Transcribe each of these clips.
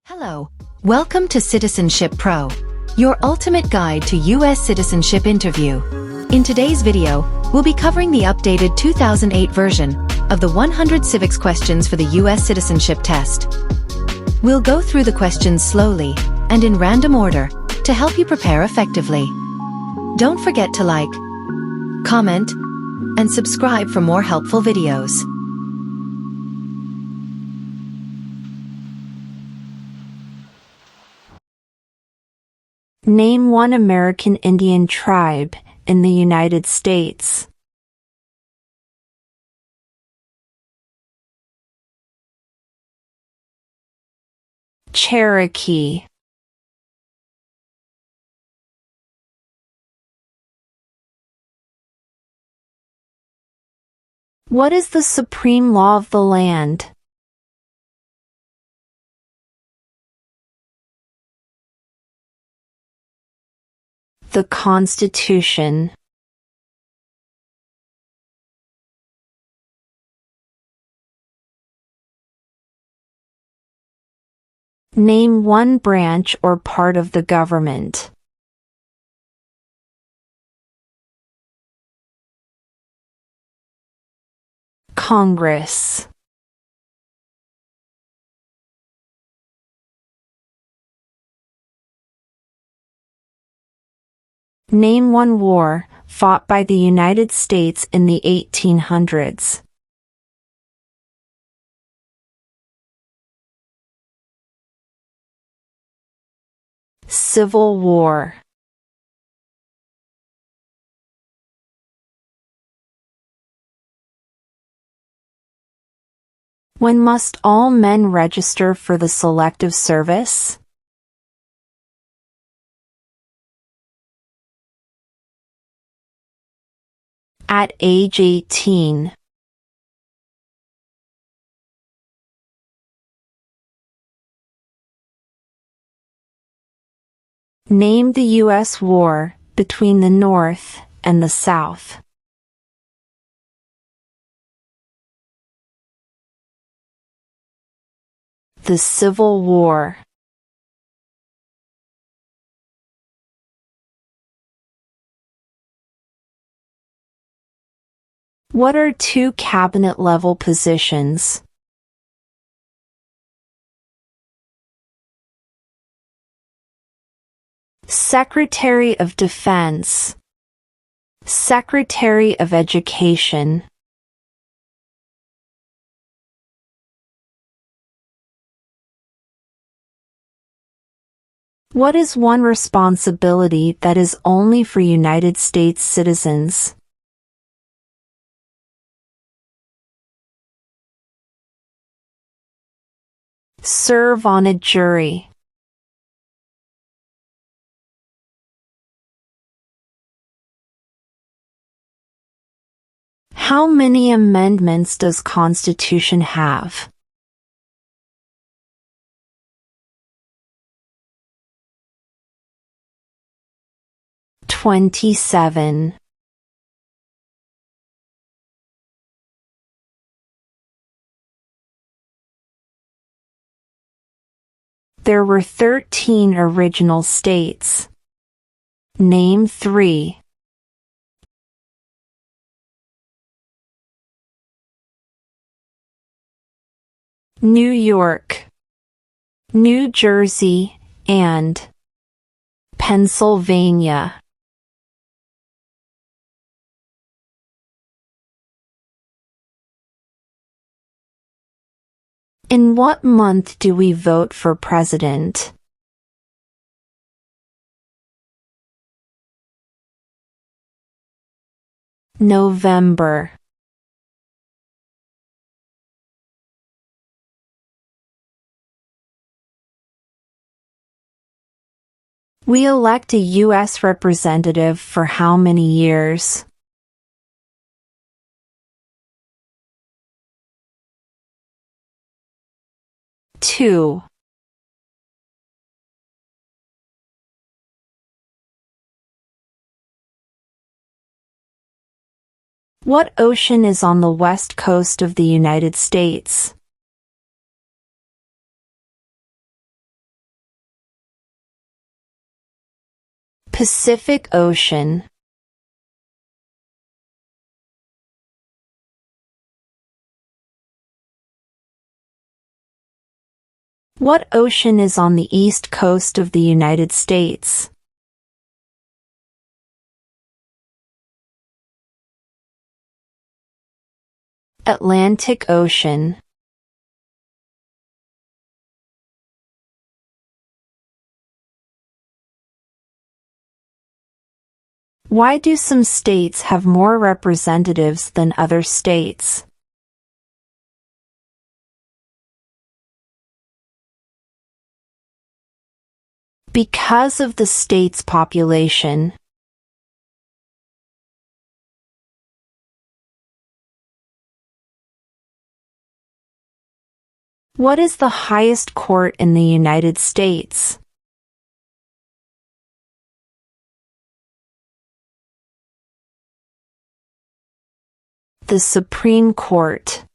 Hello. Welcome to Citizenship Pro, your ultimate guide to U.S. citizenship interview. In today's video, we'll be covering the updated 2008 version of the 100 civics questions for the U.S. Citizenship Test. We'll go through the questions slowly and in random order to help you prepare effectively. Don't forget to like, comment, and subscribe for more helpful videos. Name one American Indian tribe in the United States. Cherokee. What is the supreme law of the land? The Constitution. Name one branch or part of the government. Congress. Name one war fought by the United States in the 1800s. Civil War. When must all men register for the Selective Service? At age 18. Name the U.S. war between the North and the South. The Civil War. What are two cabinet-level positions? Secretary of Defense. Secretary of Education. What is one responsibility that is only for United States citizens? Serve on a jury. How many amendments does Constitution have? "27. There were 13 original states. Name 3. New York, New Jersey, and Pennsylvania. In what month do we vote for president? November. We elect a U.S. representative for how many years? 2. What ocean is on the west coast of the United States? Pacific Ocean. What ocean is on the east coast of the United States? Atlantic Ocean. Why do some states have more representatives than other states? Because of the state's population. What is the highest court in the United States? The Supreme Court.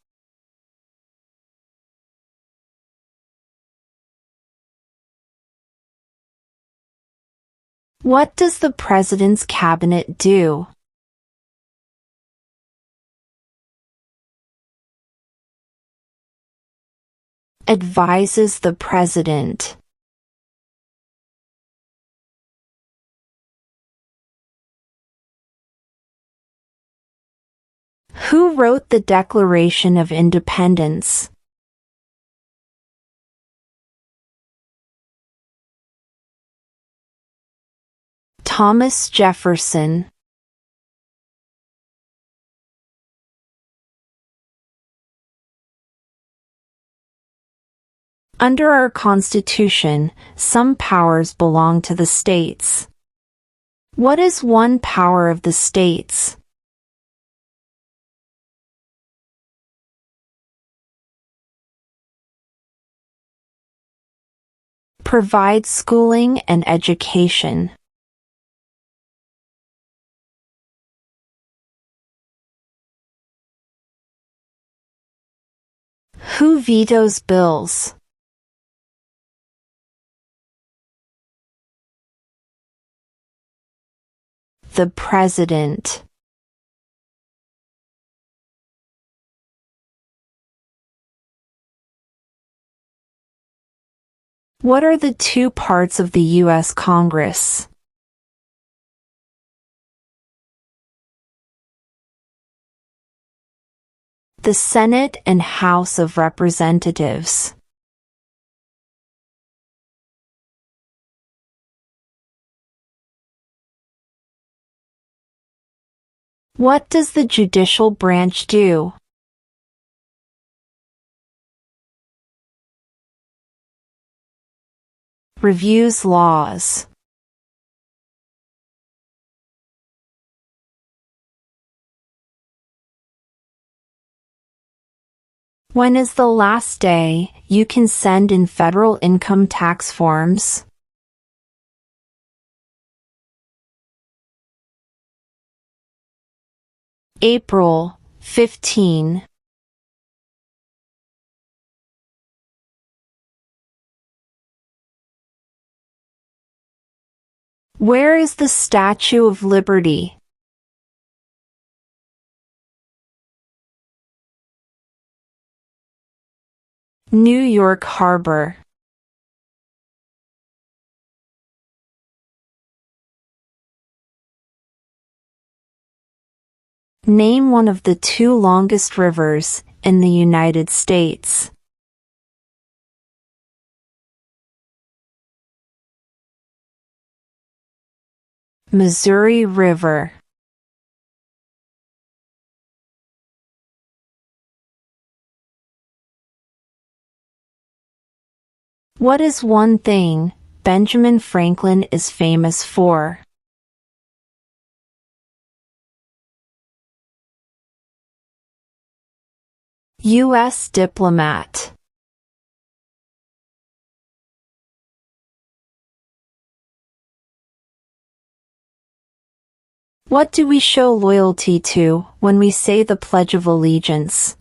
What does the President's Cabinet do? Advises the President. Who wrote the Declaration of Independence? Thomas Jefferson. Under our Constitution, some powers belong to the states. What is one power of the states? Provide schooling and education. Who vetoes bills? The President. What are the two parts of the U.S. Congress? The Senate and House of Representatives. What does the judicial branch do? Reviews laws. When is the last day you can send in federal income tax forms? April 15. Where is the Statue of Liberty? New York Harbor. Name one of the two longest rivers in the United States. Missouri River. What is one thing Benjamin Franklin is famous for? U.S. diplomat. What do we show loyalty to when we say the Pledge of Allegiance?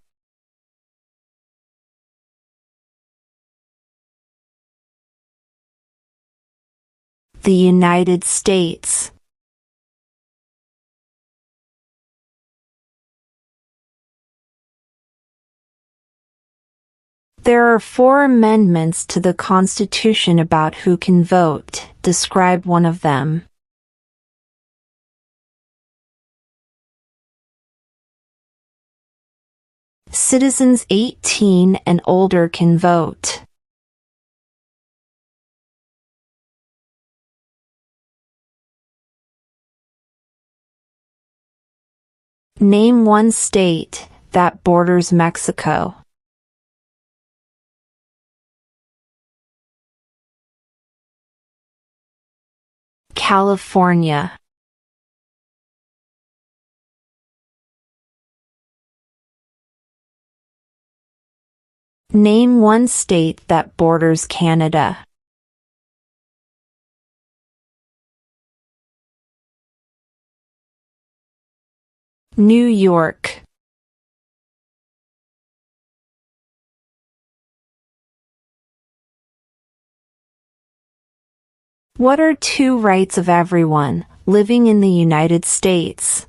The United States. There are 4 amendments to the Constitution about who can vote. Describe one of them. Citizens 18 and older can vote. Name one state that borders Mexico. California. Name one state that borders Canada. New York. What are 2 rights of everyone living in the United States?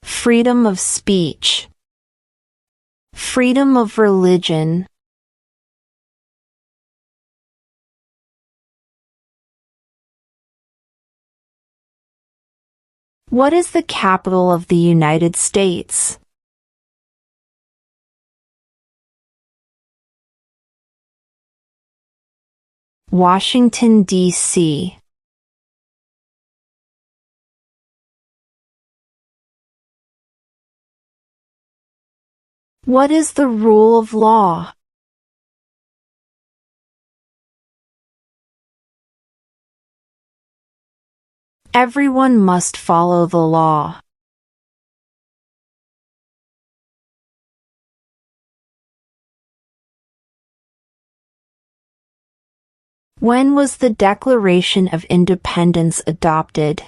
Freedom of speech. Freedom of religion. What is the capital of the United States? Washington, D.C. What is the rule of law? Everyone must follow the law. When was the Declaration of Independence adopted?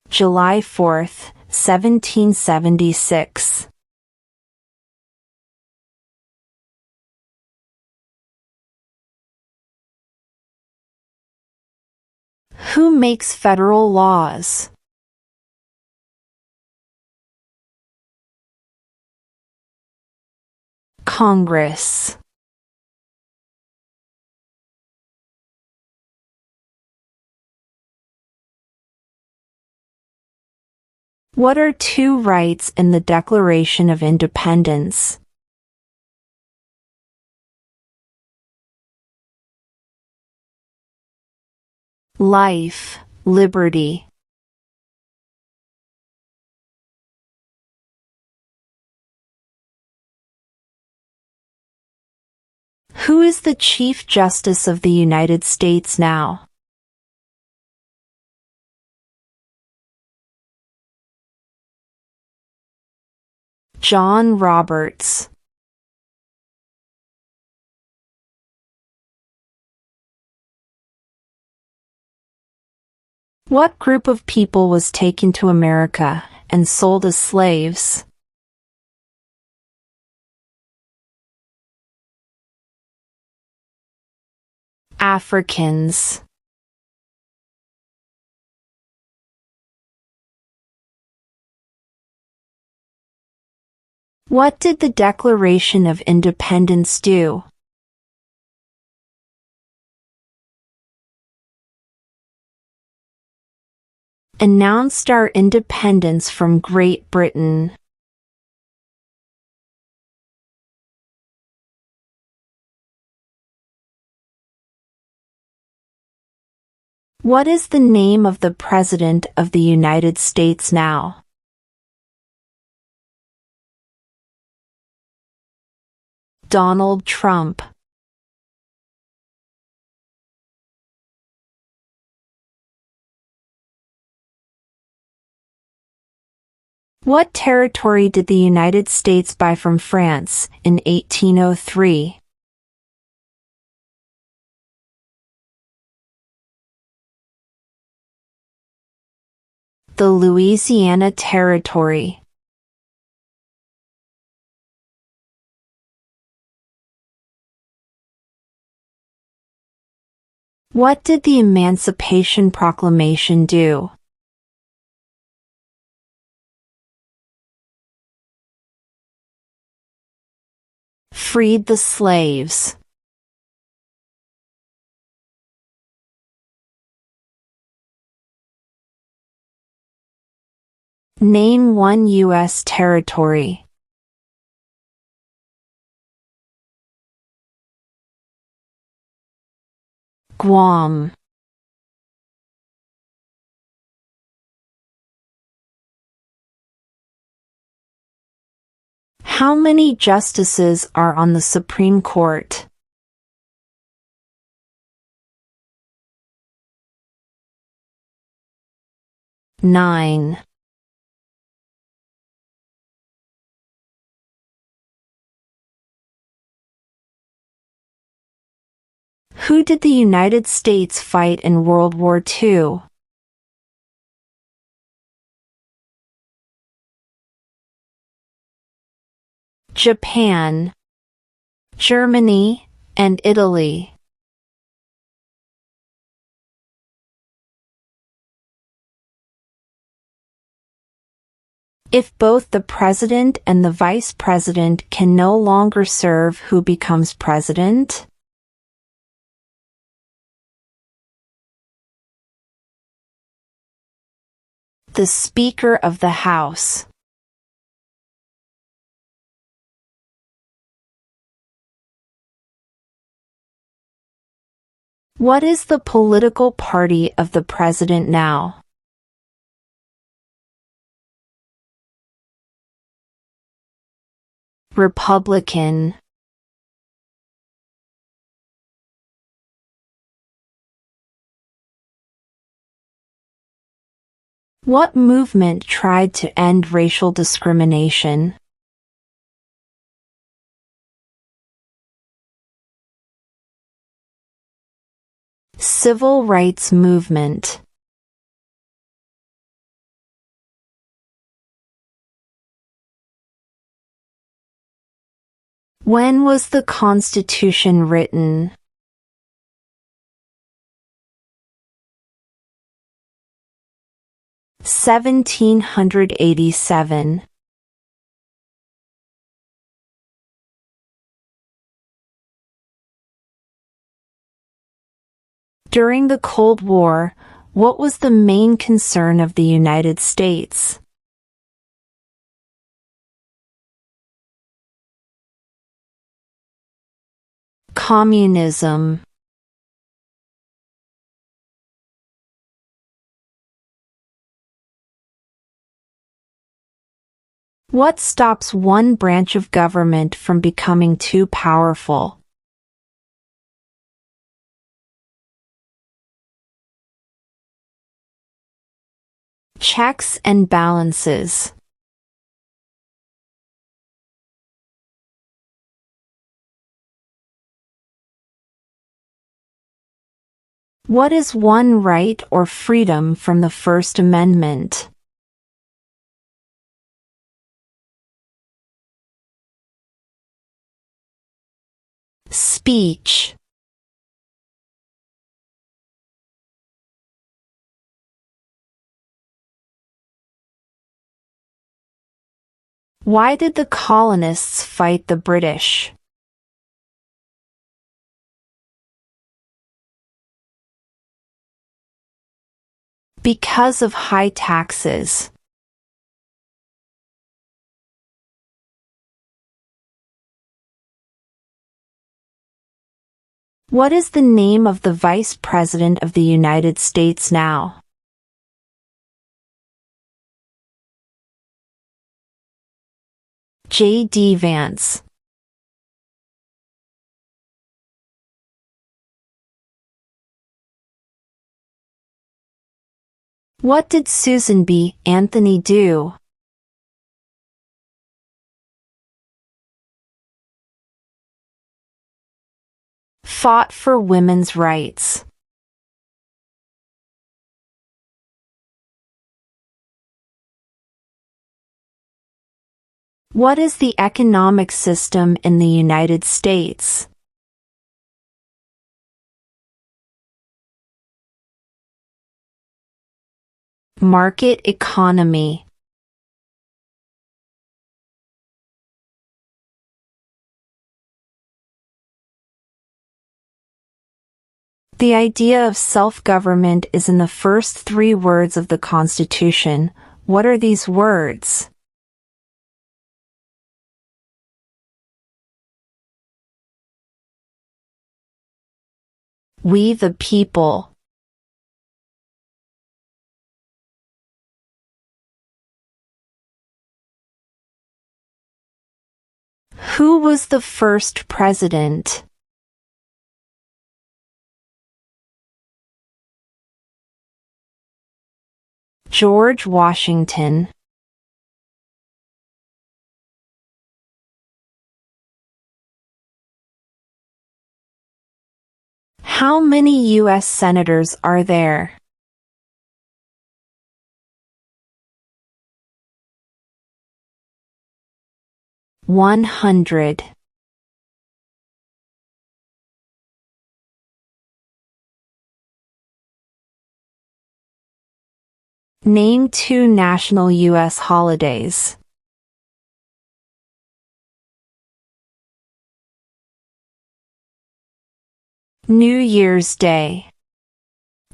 July 4, 1776. Who makes federal laws? Congress. What are 2 rights in the Declaration of Independence? Life, liberty. Who is the Chief Justice of the United States now? John Roberts. What group of people was taken to America and sold as slaves? Africans. What did the Declaration of Independence do? Announced our independence from Great Britain. What is the name of the President of the United States now? Donald Trump. What territory did the United States buy from France in 1803? The Louisiana Territory. What did the Emancipation Proclamation do? Freed the slaves. Name one U.S. territory. Guam. How many justices are on the Supreme Court? 9. Who did the United States fight in World War II? Japan, Germany, and Italy. If both the president and the vice president can no longer serve, who becomes president? The Speaker of the House. What is the political party of the president now? Republican. What movement tried to end racial discrimination? Civil rights movement. When was the Constitution written? (1787). During the Cold War, what was the main concern of the United States? Communism. What stops one branch of government from becoming too powerful? Checks and balances. What is one right or freedom from the First Amendment? Speech. Why did the colonists fight the British? Because of high taxes. What is the name of the Vice President of the United States now? J.D. Vance. What did Susan B. Anthony do? Fought for women's rights. What is the economic system in the United States? Market economy. The idea of self-government is in the first 3 words of the Constitution. What are these words? We the people. Who was the first president? George Washington. How many U.S. senators are there? $100. Name 2 national U.S. holidays. New Year's Day.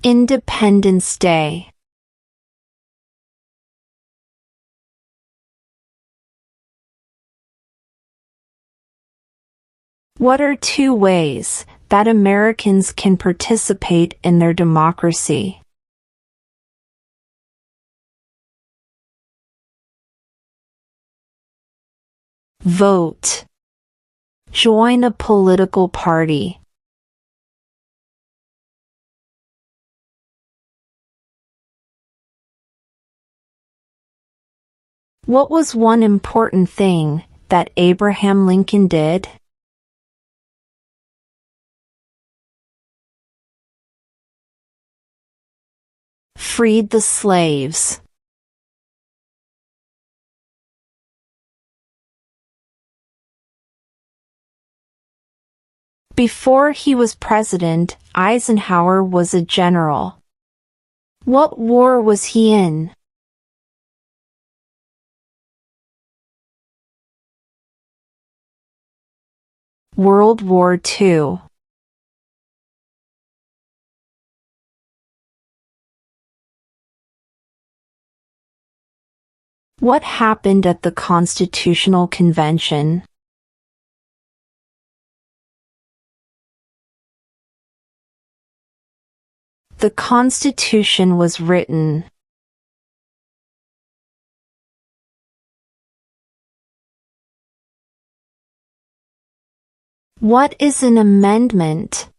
Independence Day. What are 2 ways that Americans can participate in their democracy? Vote. Join a political party. What was one important thing that Abraham Lincoln did? Freed the slaves. Before he was president, Eisenhower was a general. What war was he in? World War II. What happened at the Constitutional Convention? The Constitution was written. What is an amendment?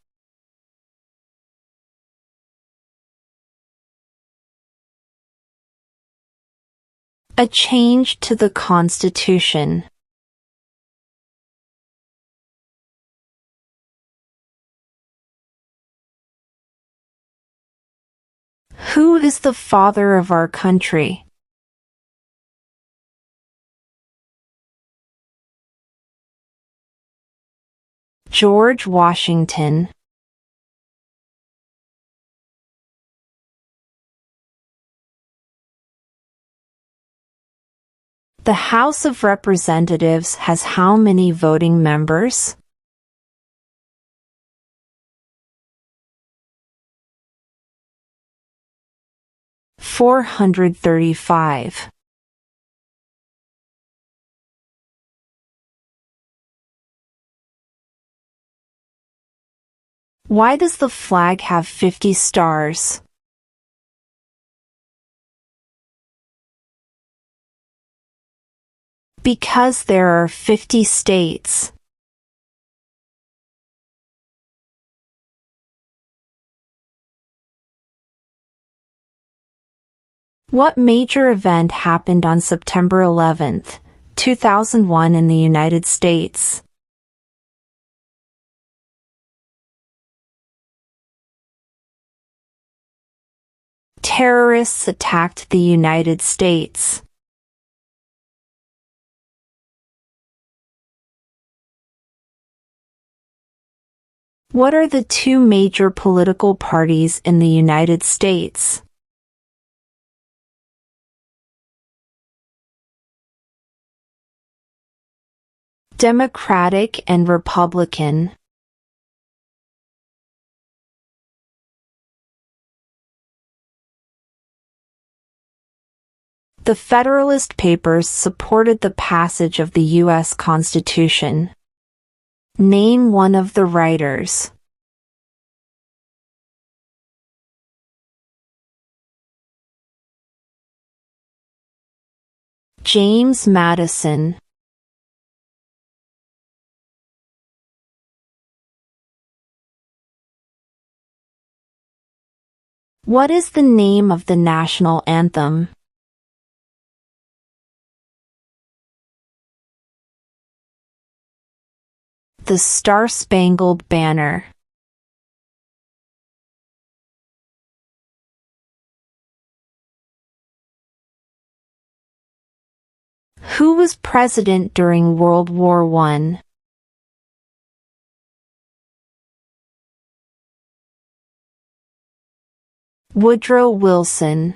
A change to the Constitution. Who is the father of our country? George Washington. The House of Representatives has how many voting members? 435. Why does the flag have 50 stars? Because there are 50 states. What major event happened on September 11, 2001 in the United States? Terrorists attacked the United States. What are the two major political parties in the United States? Democratic and Republican. The Federalist Papers supported the passage of the U.S. Constitution. Name one of the writers. James Madison. What is the name of the national anthem? The Star-Spangled Banner. Who was president during World War I? Woodrow Wilson.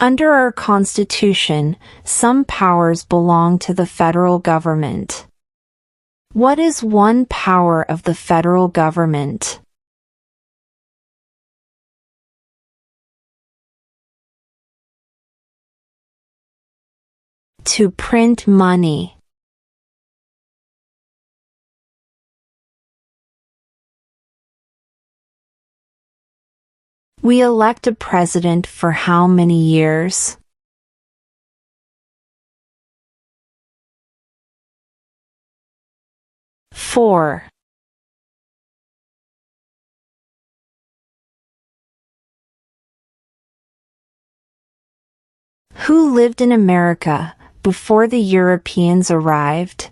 Under our Constitution, some powers belong to the federal government. What is one power of the federal government? To print money. We elect a president for how many years? Four. Who lived in America before the Europeans arrived?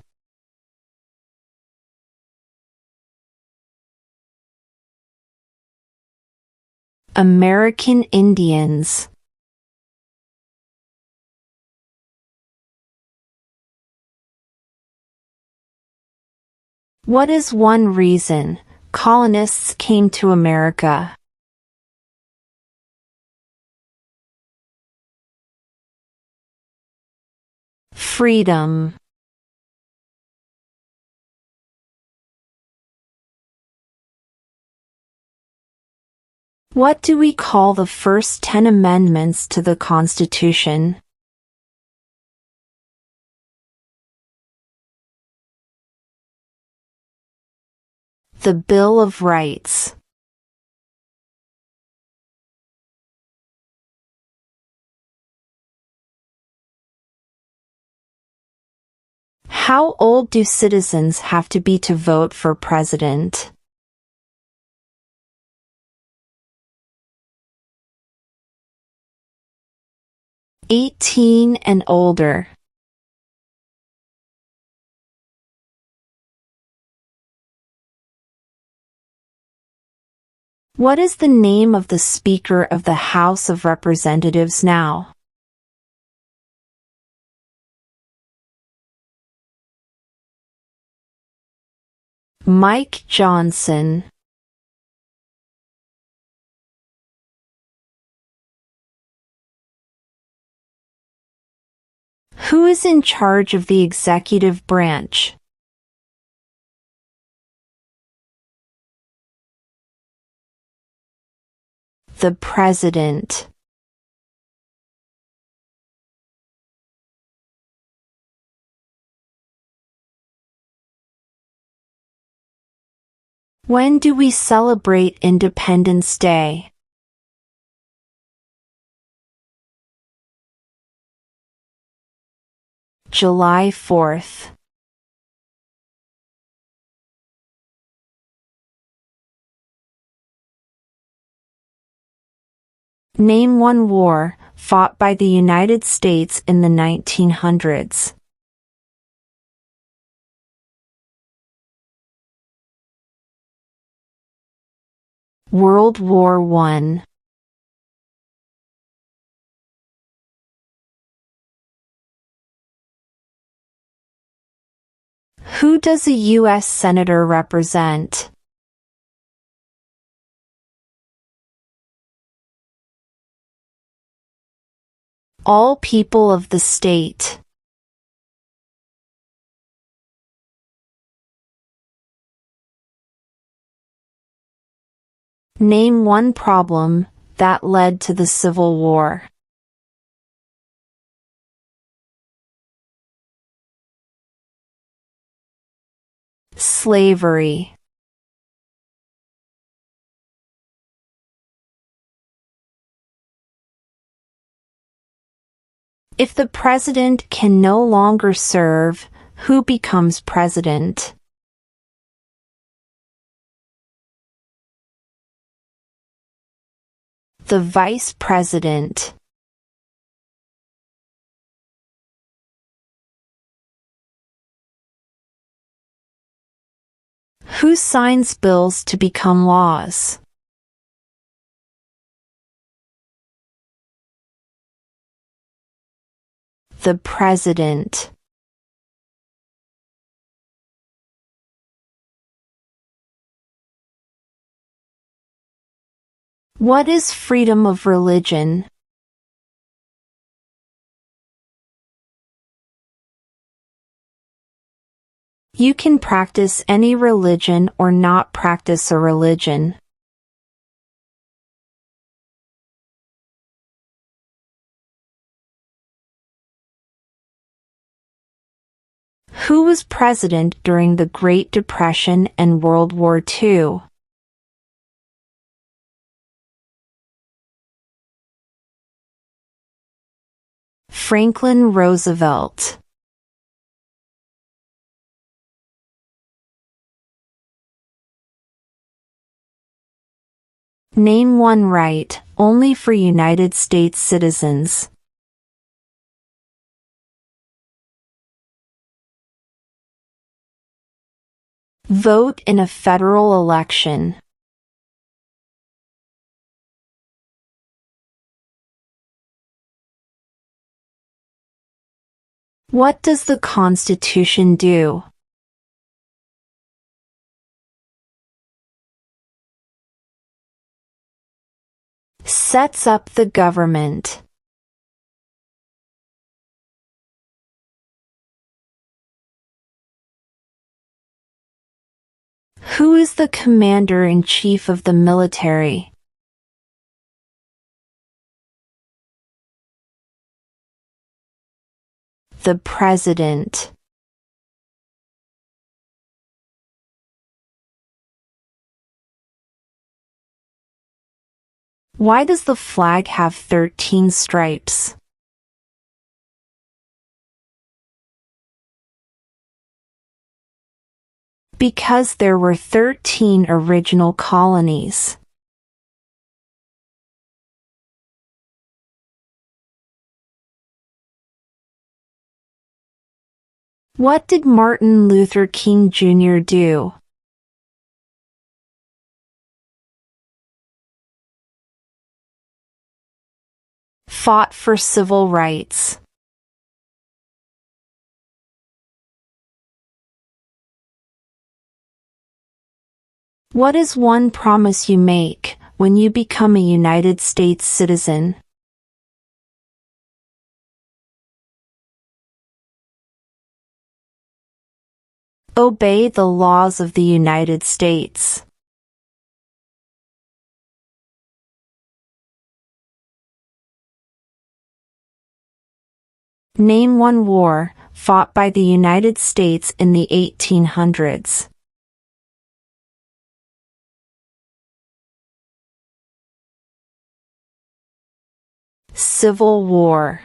American Indians. What is one reason colonists came to America? Freedom. What do we call the first 10 amendments to the Constitution? The Bill of Rights. How old do citizens have to be to vote for president? 18 and older. What is the name of the Speaker of the House of Representatives now? Mike Johnson. Who is in charge of the executive branch? The President. When do we celebrate Independence Day? July 4th. Name one war fought by the United States in the 1900s. World War I. Who does a U.S. Senator represent? All people of the state. Name one problem that led to the Civil War. Slavery. If the president can no longer serve, who becomes president? The vice president. Who signs bills to become laws? The president. What is freedom of religion? You can practice any religion or not practice a religion. Who was president during the Great Depression and World War II? Franklin Roosevelt. Name one right, only for United States citizens. Vote in a federal election. What does the Constitution do? Sets up the government. Who is the commander-in-chief of the military? The president. Why does the flag have 13 stripes? Because there were 13 original colonies. What did Martin Luther King Jr. do? Fought for civil rights. What is one promise you make when you become a United States citizen? Obey the laws of the United States. Name one war fought by the United States in the 1800s. Civil War.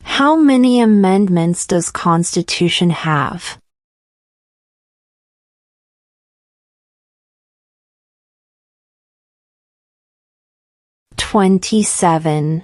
How many amendments does Constitution have? 27.